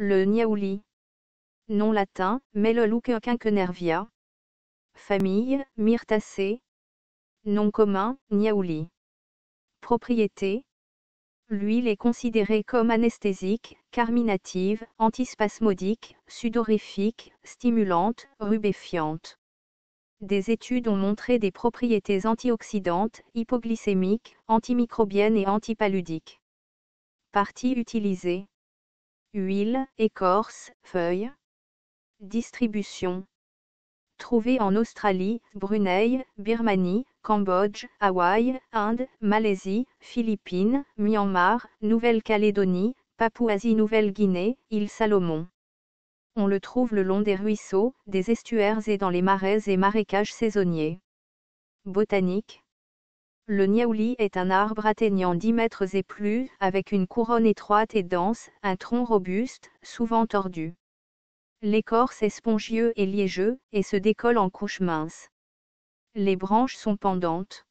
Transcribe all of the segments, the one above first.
Le niaouli. Nom latin, Melaleuca quinquenervia. Famille, Myrtaceae. Nom commun, niaouli. Propriétés. L'huile est considérée comme anesthésique, carminative, antispasmodique, sudorifique, stimulante, rubéfiante. Des études ont montré des propriétés antioxydantes, hypoglycémiques, antimicrobiennes et antipaludiques. Parties utilisées. Huile, écorce, feuilles. Distribution. Trouvée en Australie, Brunei, Birmanie, Cambodge, Hawaï, Inde, Malaisie, Philippines, Myanmar, Nouvelle-Calédonie, Papouasie-Nouvelle-Guinée, îles Salomon. On le trouve le long des ruisseaux, des estuaires et dans les marais et marécages saisonniers. Botanique. Le niaouli est un arbre atteignant 10 mètres et plus, avec une couronne étroite et dense, un tronc robuste, souvent tordu. L'écorce est spongieux et liégeux, et se décolle en couches minces. Les branches sont pendantes.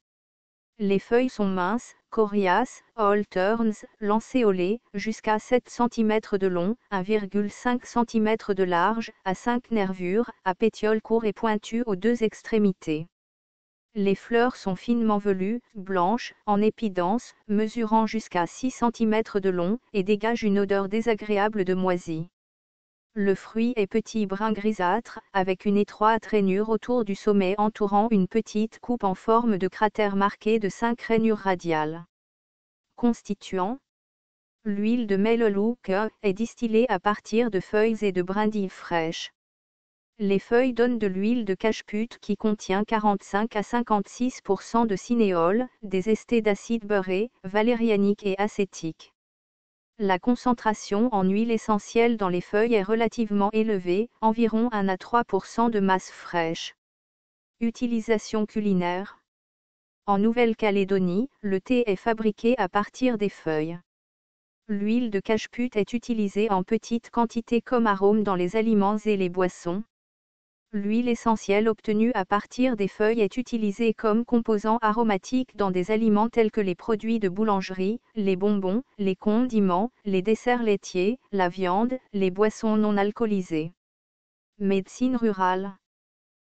Les feuilles sont minces, coriaces, alternes, lancéolées, jusqu'à 7 cm de long, 1,5 cm de large, à 5 nervures, à pétioles courts et pointus aux deux extrémités. Les fleurs sont finement velues, blanches, en épidense, mesurant jusqu'à 6 cm de long, et dégagent une odeur désagréable de moisi. Le fruit est petit brun grisâtre, avec une étroite rainure autour du sommet entourant une petite coupe en forme de cratère marquée de 5 rainures radiales. Constituants. L'huile de Melaleuca est distillée à partir de feuilles et de brindilles fraîches. Les feuilles donnent de l'huile de cajeput qui contient 45 à 56% de cinéole, des esters d'acide beurré, valérianique et acétique. La concentration en huile essentielle dans les feuilles est relativement élevée, environ 1 à 3% de masse fraîche. Utilisation culinaire. En Nouvelle-Calédonie, le thé est fabriqué à partir des feuilles. L'huile de cajeput est utilisée en petite quantité comme arôme dans les aliments et les boissons. L'huile essentielle obtenue à partir des feuilles est utilisée comme composant aromatique dans des aliments tels que les produits de boulangerie, les bonbons, les condiments, les desserts laitiers, la viande, les boissons non alcoolisées. Médecine rurale.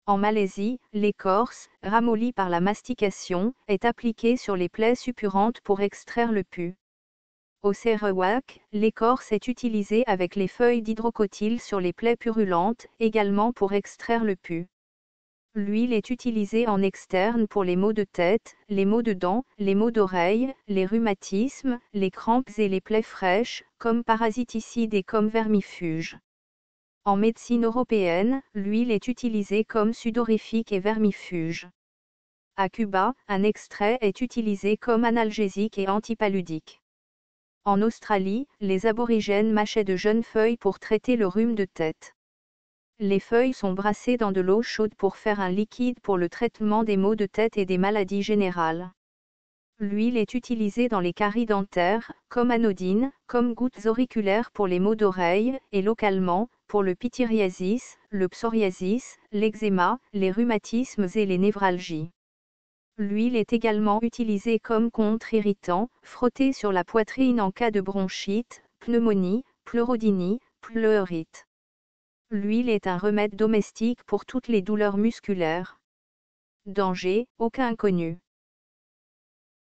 En Malaisie, l'écorce, ramollie par la mastication, est appliquée sur les plaies suppurantes pour extraire le pus. Au Sarawak, l'écorce est utilisée avec les feuilles d'hydrocotyle sur les plaies purulentes, également pour extraire le pus. L'huile est utilisée en externe pour les maux de tête, les maux de dents, les maux d'oreille, les rhumatismes, les crampes et les plaies fraîches, comme parasiticide et comme vermifuge. En médecine européenne, l'huile est utilisée comme sudorifique et vermifuge. À Cuba, un extrait est utilisé comme analgésique et antipaludique. En Australie, les aborigènes mâchaient de jeunes feuilles pour traiter le rhume de tête. Les feuilles sont brassées dans de l'eau chaude pour faire un liquide pour le traitement des maux de tête et des maladies générales. L'huile est utilisée dans les caries dentaires, comme anodine, comme gouttes auriculaires pour les maux d'oreille, et localement, pour le pityriasis, le psoriasis, l'eczéma, les rhumatismes et les névralgies. L'huile est également utilisée comme contre-irritant, frottée sur la poitrine en cas de bronchite, pneumonie, pleurodynie, pleurite. L'huile est un remède domestique pour toutes les douleurs musculaires. Danger, aucun connu.